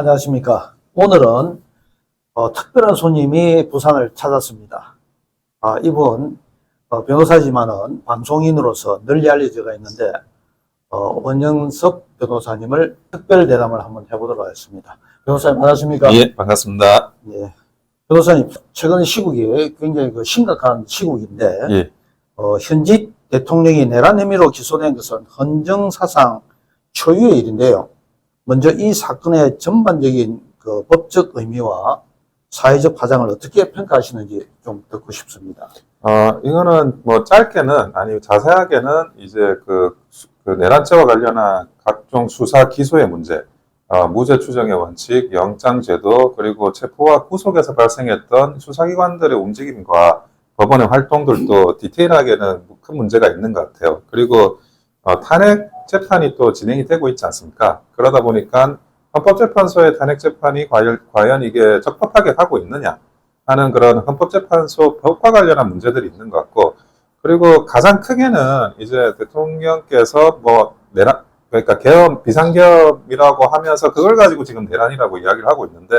안녕하십니까. 오늘은 특별한 손님이 부산을 찾았습니다. 이분 변호사지만은 방송인으로서 널리 알려져 있는데 원영석 변호사님을 특별 대담을 한번 해보도록 하겠습니다. 변호사님 안녕하십니까? 예, 반갑습니다. 예. 변호사님, 최근 시국이 굉장히 심각한 시국인데 예. 현직 대통령이 내란 혐의로 기소된 것은 헌정사상 초유의 일인데요. 먼저 이 사건의 전반적인 법적 의미와 사회적 파장을 어떻게 평가하시는지 좀 듣고 싶습니다. 이거는 뭐 짧게는, 아니 자세하게는 이제 그 내란죄와 관련한 각종 수사 기소의 문제, 무죄 추정의 원칙, 영장제도, 그리고 체포와 구속에서 발생했던 수사기관들의 움직임과 법원의 활동들도 디테일하게는 큰 문제가 있는 것 같아요. 그리고 탄핵 재판이 또 진행이 되고 있지 않습니까? 그러다 보니까 헌법재판소의 탄핵 재판이 과연 이게 적법하게 가고 있느냐 하는 그런 헌법재판소 법과 관련한 문제들이 있는 것 같고, 그리고 가장 크게는 이제 대통령께서 뭐 내란, 그러니까 계엄, 비상계엄이라고 하면서 그걸 가지고 지금 내란이라고 이야기를 하고 있는데,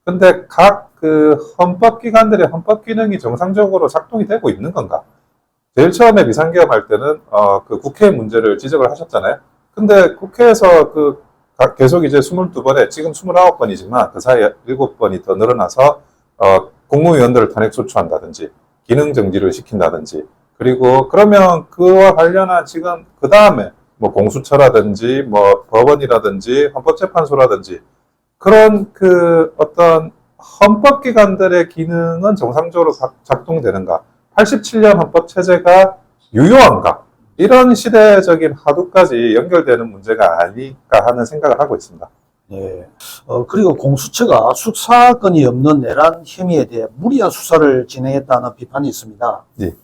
근데 각 그 헌법기관들의 헌법 기능이 정상적으로 작동이 되고 있는 건가? 제일 처음에 비상계엄 할 때는 그 국회 문제를 지적을 하셨잖아요. 근데 국회에서 계속 이제 22번에 지금 29번이지만 그 사이에 7번이 더 늘어나서 국무위원들을 탄핵 소추한다든지 기능 정지를 시킨다든지, 그리고 그러면 그와 관련한 지금 그 다음에 뭐 공수처라든지 뭐 법원이라든지 헌법재판소라든지 그런 그 어떤 헌법기관들의 기능은 정상적으로 작동되는가? 87년 헌법체제가 유효한가? 이런 시대적인 화두까지 연결되는 문제가 아닐까 하는 생각을 하고 있습니다. 네. 그리고 공수처가 수사권이 없는 내란 혐의에 대해 무리한 수사를 진행했다는 비판이 있습니다. 예.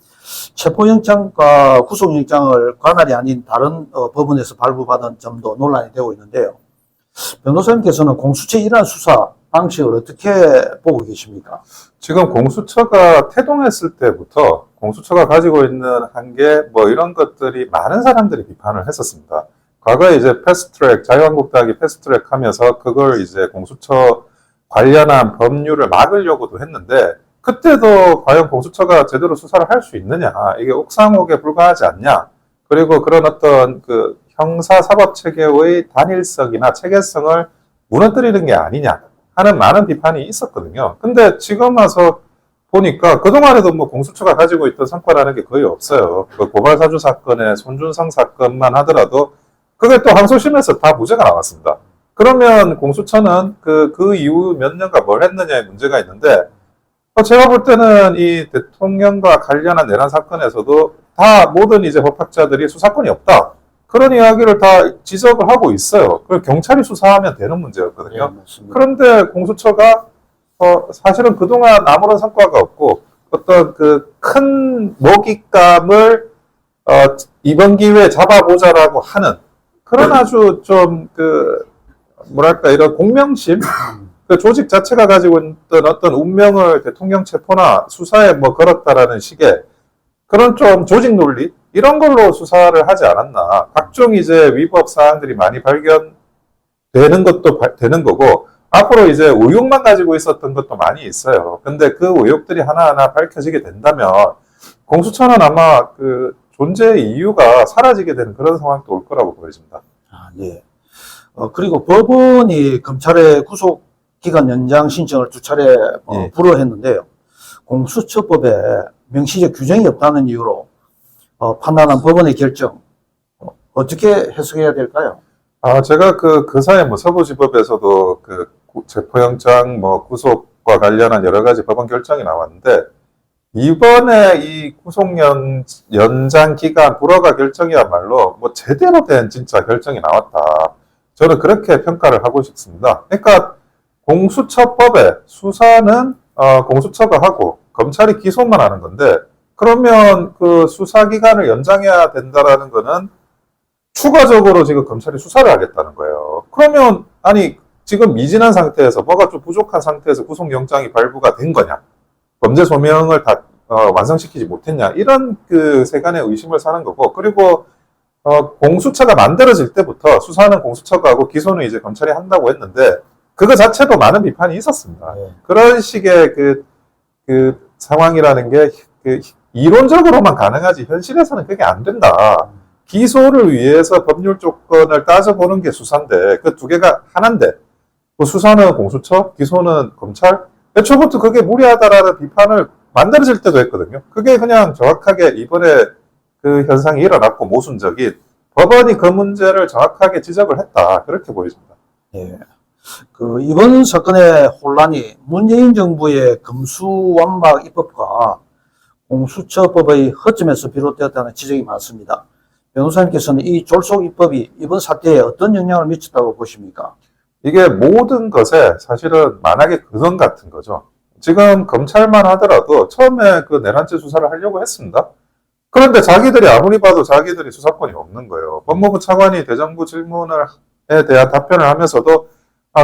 체포영장과 구속영장을 관할이 아닌 다른 법원에서 발부받은 점도 논란이 되고 있는데요. 변호사님께서는 공수처의 이러한 수사 방식을 어떻게 보고 계십니까? 지금 공수처가 태동했을 때부터 공수처가 가지고 있는 한계 뭐 이런 것들이 많은 사람들이 비판을 했었습니다. 과거에 이제 패스트트랙, 자유한국당이 패스트트랙 하면서 그걸 이제 공수처 관련한 법률을 막으려고도 했는데, 그때도 과연 공수처가 제대로 수사를 할 수 있느냐, 이게 옥상옥에 불과하지 않냐, 그리고 그런 어떤 그 형사사법체계의 단일성이나 체계성을 무너뜨리는 게 아니냐 하는 많은 비판이 있었거든요. 근데 지금 와서 보니까 그동안에도 뭐 공수처가 가지고 있던 성과라는 게 거의 없어요. 그 고발사주 사건의 손준성 사건만 하더라도 그게 또 항소심에서 다 무죄가 나왔습니다. 그러면 공수처는 그 이후 몇 년간 뭘 했느냐의 문제가 있는데, 제가 볼 때는 이 대통령과 관련한 내란 사건에서도 다 모든 이제 법학자들이 수사권이 없다, 그런 이야기를 다 지적을 하고 있어요. 그리고 경찰이 수사하면 되는 문제였거든요. 네, 그런데 공수처가 사실은 그동안 아무런 성과가 없고 어떤 그 큰 먹잇감을 이번 기회에 잡아보자라고 하는 그런 아주 좀 뭐랄까 이런 공명심, 그 조직 자체가 가지고 있던 어떤 운명을 대통령 체포나 수사에 뭐 걸었다라는 식의 그런 좀 조직 논리, 이런 걸로 수사를 하지 않았나. 각종 이제 위법 사항들이 많이 발견되는 것도 되는 거고, 앞으로 이제 의혹만 가지고 있었던 것도 많이 있어요. 근데 그 의혹들이 하나하나 밝혀지게 된다면 공수처는 아마 그 존재의 이유가 사라지게 되는 그런 상황도 올 거라고 보여집니다. 네. 그리고 법원이 검찰의 구속기간 연장 신청을 2차례 예. 불허했는데요. 공수처법에 명시적 규정이 없다는 이유로 판단한 법원의 결정 어떻게 해석해야 될까요? 제가 그 사이에 뭐 서부지법에서도 그 체포영장 뭐 구속과 관련한 여러 가지 법원 결정이 나왔는데, 이번에 이 구속 연장 기간 불허가 결정이야말로 뭐 제대로 된 진짜 결정이 나왔다, 저는 그렇게 평가를 하고 싶습니다. 그러니까 공수처법에 수사는 공수처가 하고 검찰이 기소만 하는 건데, 그러면 그 수사기간을 연장해야 된다라는 거는 추가적으로 지금 검찰이 수사를 하겠다는 거예요. 그러면 아니 지금 미진한 상태에서 뭐가 좀 부족한 상태에서 구속영장이 발부가 된 거냐, 범죄 소명을 다 완성시키지 못했냐, 이런 그 세간의 의심을 사는 거고, 그리고 공수처가 만들어질 때부터 수사는 공수처가 하고 기소는 이제 검찰이 한다고 했는데, 그거 자체도 많은 비판이 있었습니다. 네. 그런 식의 그 상황이라는 게 이론적으로만 가능하지 현실에서는 그게 안 된다. 기소를 위해서 법률 조건을 따져보는 게 수사인데 그 두 개가 하나인데 뭐 수사는 공수처, 기소는 검찰. 애초부터 그게 무리하다라는 비판을 만들어질 때도 했거든요. 그게 그냥 정확하게 이번에 그 현상이 일어났고 모순적인 법원이 그 문제를 정확하게 지적을 했다. 그렇게 보여집니다. 예. 그 이번 사건의 혼란이 문재인 정부의 검수완박 입법과 공수처법의 허점에서 비롯되었다는 지적이 많습니다. 변호사님께서는 이 졸속 입법이 이번 사태에 어떤 영향을 미쳤다고 보십니까? 이게 모든 것에 사실은 만악의 근원 같은 거죠. 지금 검찰만 하더라도 처음에 그 내란죄 수사를 하려고 했습니다. 그런데 자기들이 아무리 봐도 자기들이 수사권이 없는 거예요. 법무부 차관이 대정부 질문에 대한 답변을 하면서도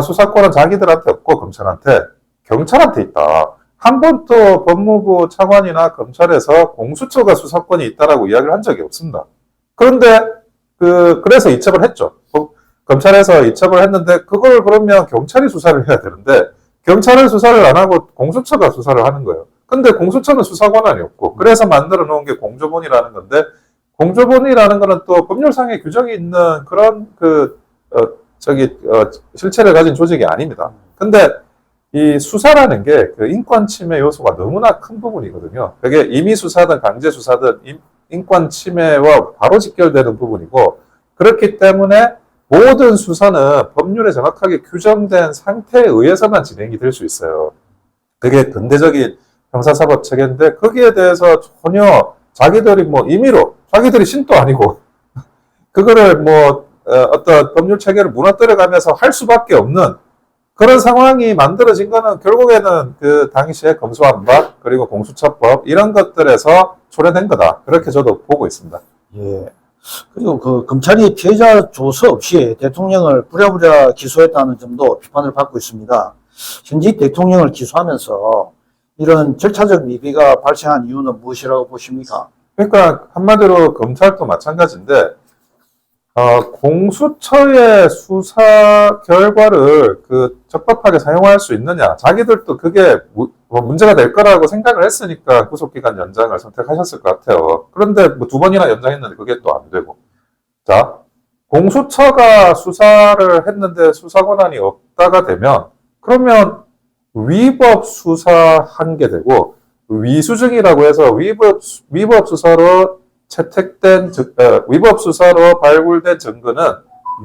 수사권은 자기들한테 없고 경찰한테 있다. 한 번도 법무부 차관이나 검찰에서 공수처가 수사권이 있다라고 이야기를 한 적이 없습니다. 그런데 그래서 이첩을 했죠. 검찰에서 이첩을 했는데 그걸 그러면 경찰이 수사를 해야 되는데 경찰은 수사를 안 하고 공수처가 수사를 하는 거예요. 근데 공수처는 수사 권한이 없고 그래서 만들어 놓은 게 공조본이라는 건데 공조본이라는 거는 또 법률상의 규정이 있는 그런 실체를 가진 조직이 아닙니다. 근데 이 수사라는 게 그 인권 침해 요소가 너무나 큰 부분이거든요. 그게 임의 수사든 강제 수사든 인권 침해와 바로 직결되는 부분이고 그렇기 때문에 모든 수사는 법률에 정확하게 규정된 상태에 의해서만 진행이 될 수 있어요. 그게 근대적인 형사사법 체계인데 거기에 대해서 전혀 자기들이 뭐 임의로 자기들이 신도 아니고 그거를 어떤 법률 체계를 무너뜨려가면서 할 수밖에 없는 그런 상황이 만들어진 거는 결국에는 그 당시에 검수완박 그리고 공수처법 이런 것들에서 초래된 거다. 그렇게 저도 보고 있습니다. 예. 그리고 그 검찰이 피해자 조서 없이 대통령을 부랴부랴 기소했다는 점도 비판을 받고 있습니다. 현직 대통령을 기소하면서 이런 절차적 미비가 발생한 이유는 무엇이라고 보십니까? 그러니까 한마디로 검찰도 마찬가지인데 공수처의 수사 결과를 적법하게 사용할 수 있느냐. 자기들도 그게 문제가 될 거라고 생각을 했으니까 구속기간 연장을 선택하셨을 것 같아요. 그런데 두 번이나 연장했는데 그게 또 안 되고. 자, 공수처가 수사를 했는데 수사 권한이 없다가 되면 그러면 위법 수사한 게 되고 위수증이라고 해서 위법 수사로 채택된 위법 수사로 발굴된 증거는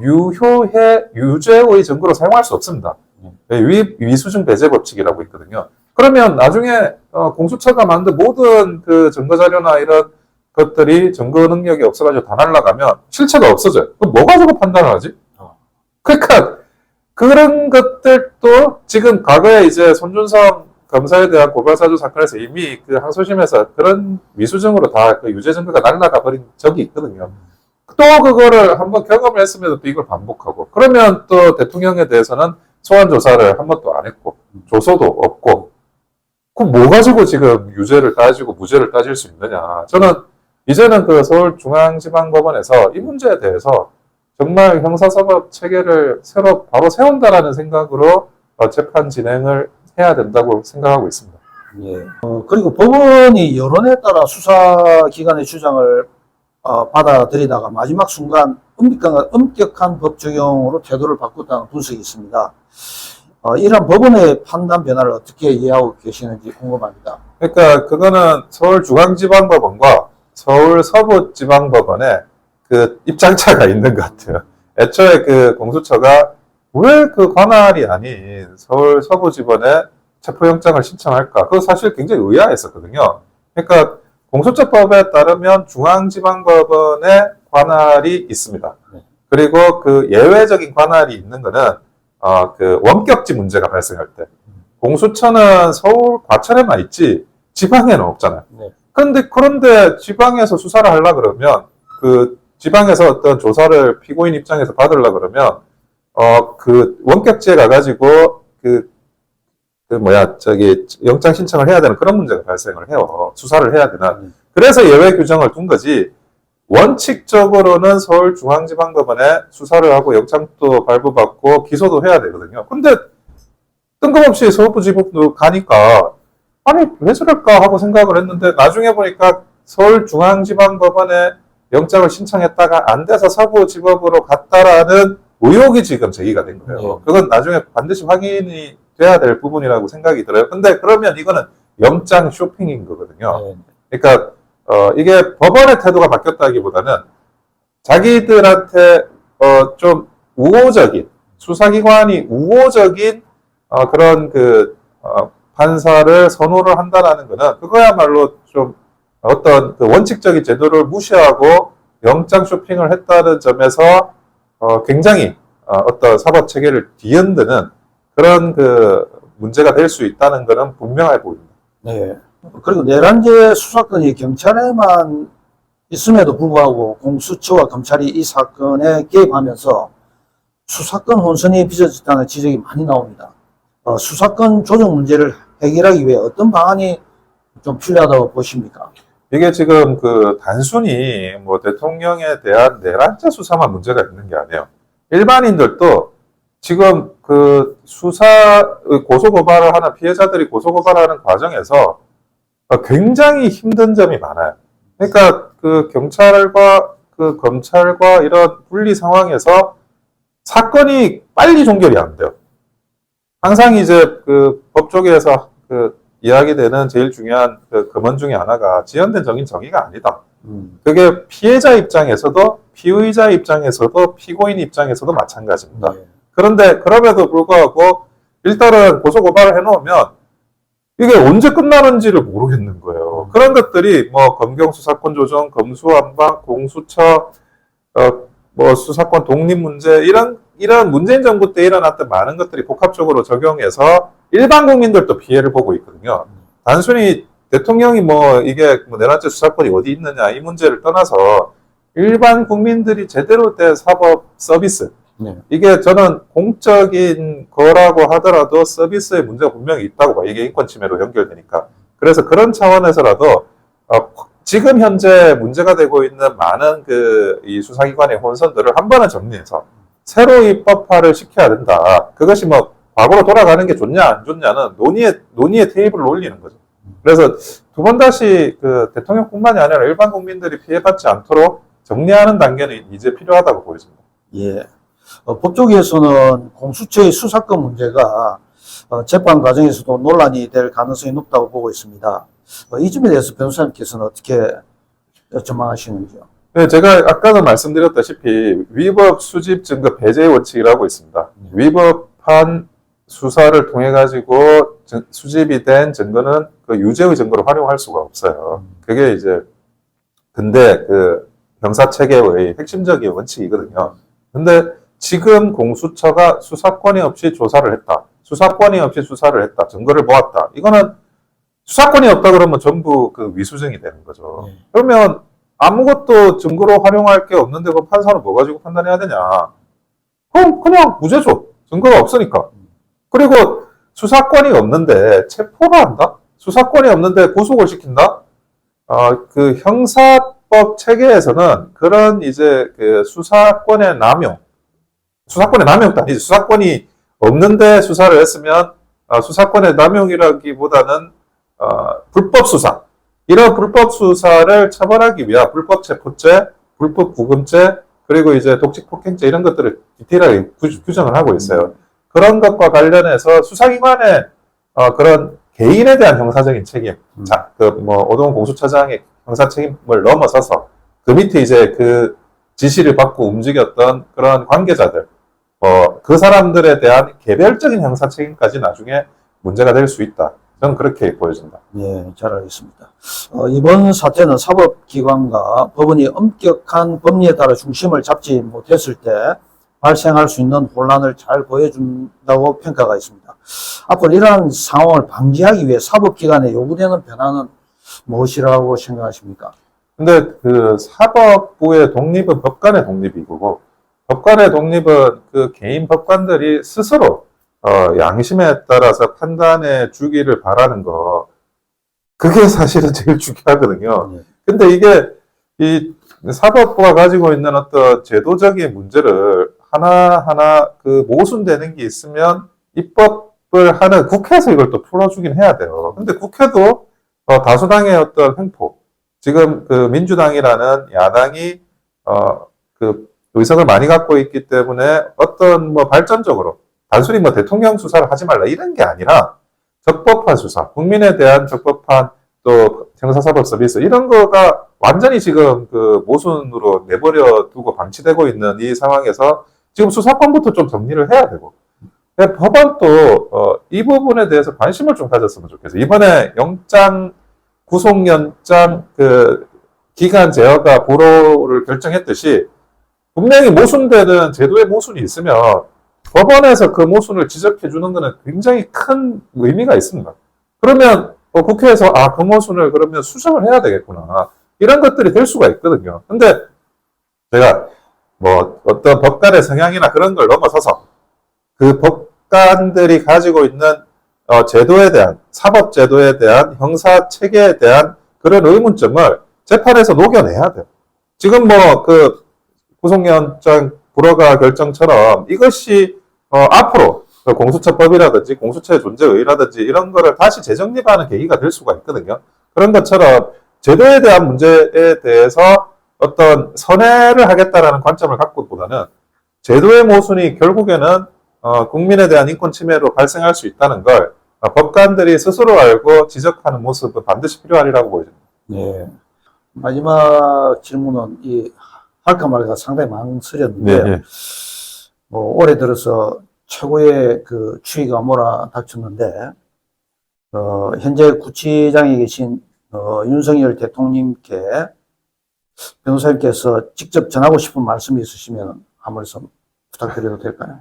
유죄의 증거로 사용할 수 없습니다. 위수증 배제 법칙이라고 있거든요. 그러면 나중에 공수처가 만든 모든 그 증거 자료나 이런 것들이 증거 능력이 없어가지고 다 날라가면 실체가 없어져요. 그럼 뭐 가지고 판단을 하지? 그러니까 그런 것들도 지금 과거에 이제 손준성 검사에 대한 고발사주 사건에서 이미 그 항소심에서 그런 미수증으로 다 그 유죄 증거가 날라가 버린 적이 있거든요. 또 그거를 한번 경험을 했으면서 또 이걸 반복하고 그러면 또 대통령에 대해서는 소환 조사를 한 번도 안 했고 조서도 없고 그럼 뭐 가지고 지금 유죄를 따지고 무죄를 따질 수 있느냐. 저는 이제는 그 서울중앙지방법원에서 이 문제에 대해서 정말 형사사법 체계를 새로 바로 세운다라는 생각으로 재판 진행을 해야 된다고 생각하고 있습니다. 예. 그리고 법원이 여론에 따라 수사기관의 주장을 받아들이다가 마지막 순간 엄격한 법 적용으로 태도를 바꿨다는 분석이 있습니다. 이런 법원의 판단 변화를 어떻게 이해하고 계시는지 궁금합니다. 그러니까 그거는 서울중앙지방법원과 서울서부지방법원의 그 입장차가 있는 것 같아요. 애초에 그 공수처가 왜 그 관할이 아닌 서울 서부지법에 체포영장을 신청할까? 그거 사실 굉장히 의아했었거든요. 그러니까 공수처법에 따르면 중앙지방법원의 관할이 있습니다. 그리고 그 예외적인 관할이 있는 거는 그 원격지 문제가 발생할 때 공수처는 서울 과천에만 있지 지방에는 없잖아요. 그런데 지방에서 수사를 하려 그러면 그 지방에서 어떤 조사를 피고인 입장에서 받으려 그러면 그 원격지에 가가지고 영장 신청을 해야 되는 그런 문제가 발생을 해요. 수사를 해야 되는. 그래서 예외 규정을 둔 거지. 원칙적으로는 서울중앙지방법원에 수사를 하고 영장도 발부받고 기소도 해야 되거든요. 근데 뜬금없이 서울부지법도 가니까 아니 왜 저럴까 하고 생각을 했는데 나중에 보니까 서울중앙지방법원에 영장을 신청했다가 안 돼서 서부지법으로 갔다라는 의혹이 지금 제기가 된 거예요. 네. 그건 나중에 반드시 확인이 돼야 될 부분이라고 생각이 들어요. 근데 그러면 이거는 영장 쇼핑인 거거든요. 네. 그러니까 이게 법원의 태도가 바뀌었다기보다는 자기들한테 좀 우호적인 수사기관이 우호적인 그런 판사를 선호를 한다라는 거는 그거야말로 좀 어떤 그 원칙적인 제도를 무시하고 영장 쇼핑을 했다는 점에서 굉장히 어떤 사법 체계를 뒤흔드는 그런 그 문제가 될 수 있다는 것은 분명해 보입니다. 네. 그리고 내란죄 수사권이 경찰에만 있음에도 불구하고 공수처와 검찰이 이 사건에 개입하면서 수사권 혼선이 빚어졌다는 지적이 많이 나옵니다. 수사권 조정 문제를 해결하기 위해 어떤 방안이 좀 필요하다고 보십니까? 이게 지금 단순히 뭐 대통령에 대한 내란죄 수사만 문제가 있는 게 아니에요. 일반인들도 지금 고소고발을 하는 피해자들이 고소고발하는 과정에서 굉장히 힘든 점이 많아요. 그러니까 경찰과 검찰과 이런 분리 상황에서 사건이 빨리 종결이 안 돼요. 항상 이제 법 쪽에서 이야기되는 제일 중요한 검언 중에 하나가 지연된 정의가 아니다. 그게 피해자 입장에서도 피의자 입장에서도 피고인 입장에서도 마찬가지입니다. 네. 그런데 그럼에도 불구하고 일단은 고소고발을 해놓으면 이게 언제 끝나는지를 모르겠는 거예요. 그런 것들이 뭐 검경수사권 조정, 검수완박, 공수처, 뭐 수사권 독립 문제 이런 문재인 정부 때 일어났던 많은 것들이 복합적으로 적용해서 일반 국민들도 피해를 보고 있거든요. 단순히 대통령이 이게 내란죄 수사권이 어디 있느냐 이 문제를 떠나서 일반 국민들이 제대로 된 사법 서비스 네. 이게 저는 공적인 거라고 하더라도 서비스에 문제가 분명히 있다고 봐요. 이게 인권 침해로 연결되니까. 그래서 그런 차원에서라도 지금 현재 문제가 되고 있는 많은 이 수사기관의 혼선들을 한 번은 정리해서 새로 입법화를 시켜야 된다. 그것이 과거로 돌아가는 게 좋냐 안 좋냐는 논의의 테이블을 올리는 거죠. 그래서 두 번 다시 대통령뿐만이 아니라 일반 국민들이 피해받지 않도록 정리하는 단계는 이제 필요하다고 보여집니다. 예. 법조계에서는 공수처의 수사권 문제가 재판 과정에서도 논란이 될 가능성이 높다고 보고 있습니다. 이 점에 대해서 변호사님께서는 어떻게 전망하시는지요? 네, 제가 아까도 말씀드렸다시피 위법 수집 증거 배제의 원칙이라고 있습니다. 위법한 수사를 통해 가지고 수집이 된 증거는 유죄의 증거로 활용할 수가 없어요. 그게 이제 근데 형사 체계의 핵심적인 원칙이거든요. 근데 지금 공수처가 수사권이 없이 조사를 했다. 수사권이 없이 수사를 했다. 증거를 모았다. 이거는 수사권이 없다 그러면 전부 위수증이 되는 거죠. 그러면 아무것도 증거로 활용할 게 없는데 그 판사는 뭐 가지고 판단해야 되냐? 그럼 그냥 무죄죠. 증거가 없으니까. 그리고 수사권이 없는데 체포를 한다? 수사권이 없는데 구속을 시킨다? 형사법 체계에서는 그런 이제 수사권의 남용도 아니지. 수사권이 없는데 수사를 했으면 수사권의 남용이라기보다는 불법 수사. 이런 불법 수사를 처벌하기 위한 불법 체포죄, 불법 구금죄, 그리고 이제 독직 폭행죄 이런 것들을 디테일하게 규정을 하고 있어요. 그런 것과 관련해서 수사기관의 그런 개인에 대한 형사적인 책임, 오동훈 공수처장의 형사 책임을 넘어서서 그 밑에 이제 지시를 받고 움직였던 그런 관계자들, 그 사람들에 대한 개별적인 형사 책임까지 나중에 문제가 될 수 있다. 저는 그렇게 보여진다. 네, 잘 알겠습니다. 이번 사태는 사법기관과 법원이 엄격한 법리에 따라 중심을 잡지 못했을 때 발생할 수 있는 혼란을 잘 보여준다고 평가가 있습니다. 앞으로 이러한 상황을 방지하기 위해 사법기관에 요구되는 변화는 무엇이라고 생각하십니까? 근데 사법부의 독립은 법관의 독립이고, 법관의 독립은 개인 법관들이 스스로 양심에 따라서 판단해 주기를 바라는 거, 그게 사실은 제일 중요하거든요. 네. 근데 이게 이 사법부가 가지고 있는 어떤 제도적인 문제를 하나하나 모순되는 게 있으면 입법을 하는 국회에서 이걸 또 풀어주긴 해야 돼요. 근데 국회도 다수당의 어떤 횡포, 지금 그 민주당이라는 야당이 그 의석을 많이 갖고 있기 때문에 어떤 뭐 발전적으로 단순히 뭐 대통령 수사를 하지 말라 이런 게 아니라 적법한 수사, 국민에 대한 적법한 또 형사사법 서비스 이런 거가 완전히 지금 그 모순으로 내버려 두고 방치되고 있는 이 상황에서 지금 수사권부터 좀 정리를 해야 되고 법원도 이 부분에 대해서 관심을 좀 가졌으면 좋겠어요. 이번에 구속영장 그 기간 제어가 불허를 결정했듯이 분명히 모순되는 제도의 모순이 있으면 법원에서 그 모순을 지적해 주는 것은 굉장히 큰 의미가 있습니다. 그러면 국회에서 그 모순을 그러면 수정을 해야 되겠구나. 이런 것들이 될 수가 있거든요. 근데 제가 뭐 어떤 법관의 성향이나 그런 걸 넘어서서 그 법관들이 가지고 있는 제도에 대한 사법 제도에 대한 형사 체계에 대한 그런 의문점을 재판에서 녹여내야 돼요. 지금 뭐 그 구속영장 불허가 결정처럼 이것이 앞으로 공수처법이라든지 공수처의 존재의의라든지 이런 거를 다시 재정립하는 계기가 될 수가 있거든요. 그런 것처럼 제도에 대한 문제에 대해서 어떤 선회를 하겠다라는 관점을 갖고보다는 제도의 모순이 결국에는 국민에 대한 인권 침해로 발생할 수 있다는 걸 법관들이 스스로 알고 지적하는 모습은 반드시 필요하리라고 보여집니다. 네. 마지막 질문은 할까 말까 상당히 망설였는데, 네. 올해 들어서 최고의 그 추위가 몰아닥쳤는데, 현재 구치장에 계신 윤석열 대통령께 변호사님께서 직접 전하고 싶은 말씀이 있으시면 한 말씀 부탁드려도 될까요?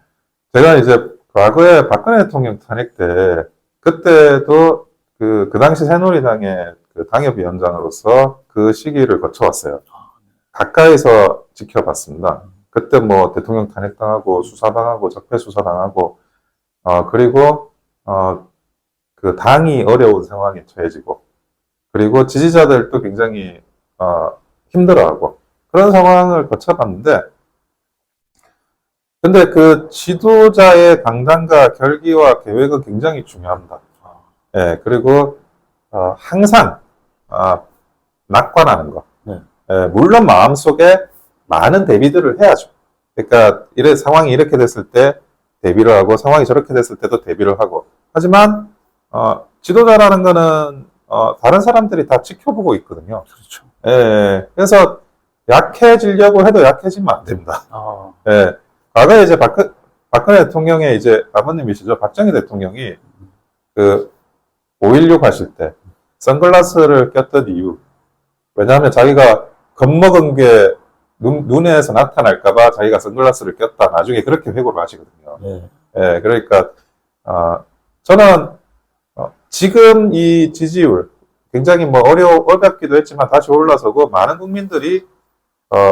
제가 이제 과거에 박근혜 대통령 탄핵 때 그때도 그 당시 새누리당의 그 당협위원장으로서 그 시기를 거쳐왔어요. 가까이서 지켜봤습니다. 그때 뭐 대통령 탄핵당하고 수사당하고 적폐 수사당하고 그리고 그 당이 어려운 상황에 처해지고 그리고 지지자들도 굉장히 힘들어하고 그런 상황을 거쳐봤는데 근데 그 지도자의 강단과 결기와 계획은 굉장히 중요합니다. 예, 그리고 항상 낙관하는 거. 네. 예, 물론 마음속에 많은 대비들을 해야죠. 그러니까 상황이 이렇게 됐을 때 대비를 하고 상황이 저렇게 됐을 때도 대비를 하고 하지만 지도자라는 거는 다른 사람들이 다 지켜보고 있거든요. 그렇죠. 예, 그래서 약해지려고 해도 약해지면 안 됩니다. 예, 과거에 이제 박근혜 대통령의 이제 아버님이시죠. 박정희 대통령이 그 5.16 하실 때 선글라스를 꼈던 이유. 왜냐하면 자기가 겁먹은 게 눈에서 나타날까봐 자기가 선글라스를 꼈다. 나중에 그렇게 회고를 하시거든요. 네. 예, 그러니까, 저는, 지금 이 지지율, 굉장히 뭐 어렵기도 했지만 다시 올라서고 많은 국민들이,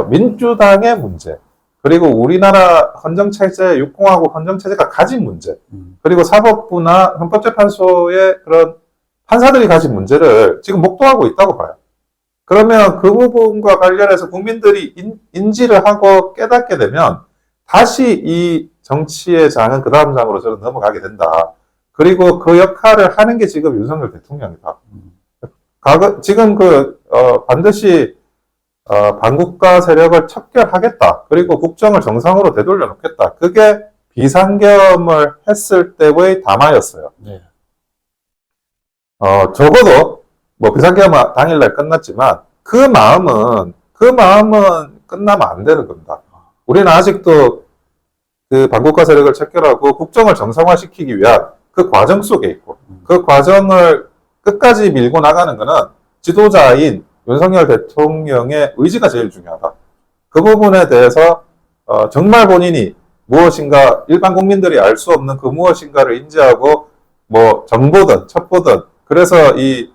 민주당의 문제, 그리고 우리나라 헌정체제, 육공화국 헌정체제가 가진 문제, 그리고 사법부나 헌법재판소의 그런 판사들이 가진 문제를 지금 목도하고 있다고 봐요. 그러면 그 부분과 관련해서 국민들이 인지를 하고 깨닫게 되면 다시 이 정치의 장은 그 다음 장으로 저는 넘어가게 된다. 그리고 그 역할을 하는 게 지금 윤석열 대통령이다. 지금 반드시 반국가 세력을 척결하겠다. 그리고 국정을 정상으로 되돌려 놓겠다. 그게 비상겸을 했을 때의 담화였어요. 네. 적어도 뭐 비상겸 당일날 끝났지만 그 마음은 끝나면 안 되는 겁니다. 우리는 아직도 그 반국가 세력을 척결하고 국정을 정상화시키기 위한 그 과정 속에 있고 그 과정을 끝까지 밀고 나가는 것은 지도자인 윤석열 대통령의 의지가 제일 중요하다. 그 부분에 대해서 정말 본인이 무엇인가 일반 국민들이 알 수 없는 그 무엇인가를 인지하고 뭐 정보든 첩보든 그래서 이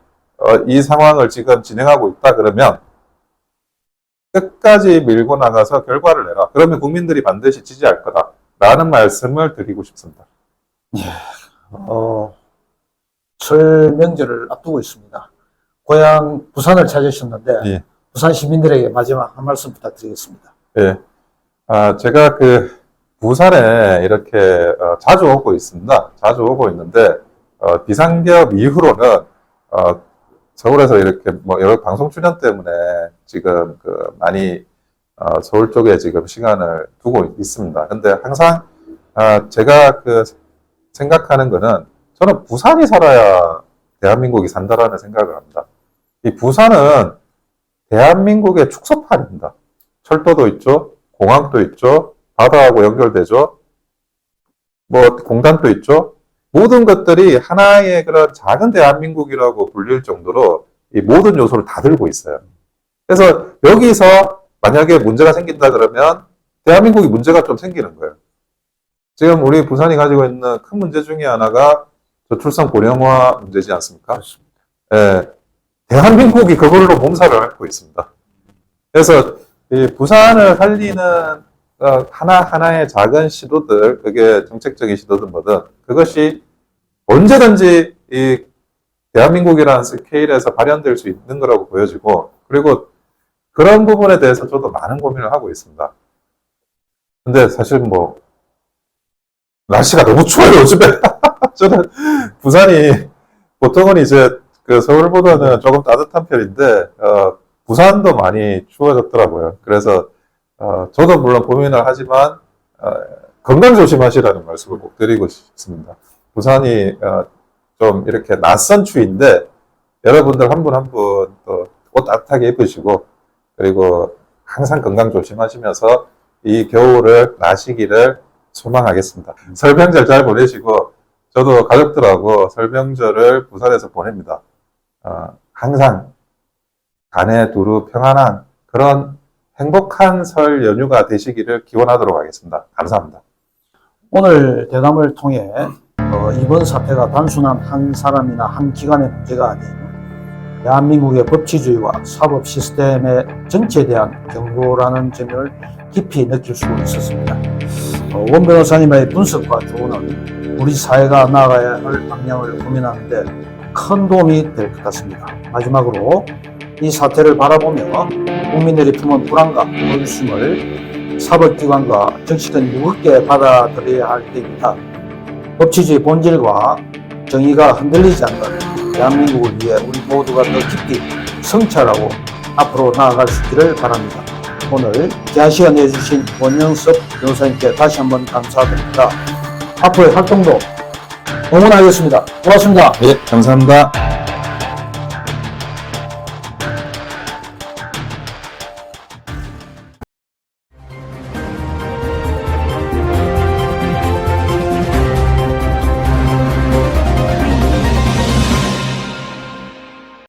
상황을 지금 진행하고 있다 그러면 끝까지 밀고 나가서 결과를 내라. 그러면 국민들이 반드시 지지할 거다라는 말씀을 드리고 싶습니다. 설 명절을 앞두고 있습니다. 고향 부산을 찾으셨는데 예. 부산 시민들에게 마지막 한 말씀 부탁드리겠습니다. 예. 제가 부산에 이렇게 자주 오고 있습니다. 자주 오고 있는데 비상계엄 이후로는 서울에서 이렇게 뭐 여러 방송 출연 때문에 지금 많이 서울 쪽에 지금 시간을 두고 있습니다. 근데 항상 제가 생각하는 거는 저는 부산이 살아야 대한민국이 산다라는 생각을 합니다. 이 부산은 대한민국의 축소판입니다. 철도도 있죠, 공항도 있죠, 바다하고 연결되죠, 뭐 공단도 있죠. 모든 것들이 하나의 그런 작은 대한민국이라고 불릴 정도로 이 모든 요소를 다 들고 있어요. 그래서 여기서 만약에 문제가 생긴다 그러면 대한민국이 문제가 좀 생기는 거예요. 지금 우리 부산이 가지고 있는 큰 문제 중에 하나가 저출산 고령화 문제지 않습니까? 그렇습니다. 예, 대한민국이 그걸로 몸살을 앓고 있습니다. 그래서 이 부산을 살리는 하나하나의 작은 시도들, 그게 정책적인 시도든 뭐든, 그것이 언제든지 이 대한민국이라는 스케일에서 발현될 수 있는 거라고 보여지고, 그리고 그런 부분에 대해서 저도 많은 고민을 하고 있습니다. 근데 사실 뭐, 날씨가 너무 추워요, 요즘에. 저는 부산이, 보통은 이제 서울보다는 조금 따뜻한 편인데, 부산도 많이 추워졌더라고요. 그래서, 저도 물론 고민을 하지만, 건강 조심하시라는 말씀을 꼭 드리고 싶습니다. 부산이, 좀 이렇게 낯선 추위인데, 여러분들 한 분 한 분 또 옷 따뜻하게 입으시고, 그리고 항상 건강 조심하시면서 이 겨울을 나시기를 소망하겠습니다. 설명절 잘 보내시고, 저도 가족들하고 설명절을 부산에서 보냅니다. 항상 간에 두루 평안한 그런 행복한 설 연휴가 되시기를 기원하도록 하겠습니다. 감사합니다. 오늘 대담을 통해 이번 사태가 단순한 한 사람이나 한 기관의 문제가 아닌 대한민국의 법치주의와 사법 시스템의 전체에 대한 경고라는 점을 깊이 느낄 수 있었습니다. 원 변호사님의 분석과 조언은 우리 사회가 나아가야 할 방향을 고민하는데 큰 도움이 될 것 같습니다. 마지막으로 이 사태를 바라보며 국민들이 품은 불안과 의심을 사법기관과 정치권이 무겁게 받아들여야 할 때입니다. 법치주의 본질과 정의가 흔들리지 않는 대한민국을 위해 우리 모두가 더 깊이 성찰하고 앞으로 나아갈 수 있기를 바랍니다. 오늘 귀한 시간 내주신 원영섭 변호사님께 다시 한번 감사드립니다. 앞으로의 활동도 응원하겠습니다. 고맙습니다. 예, 감사합니다.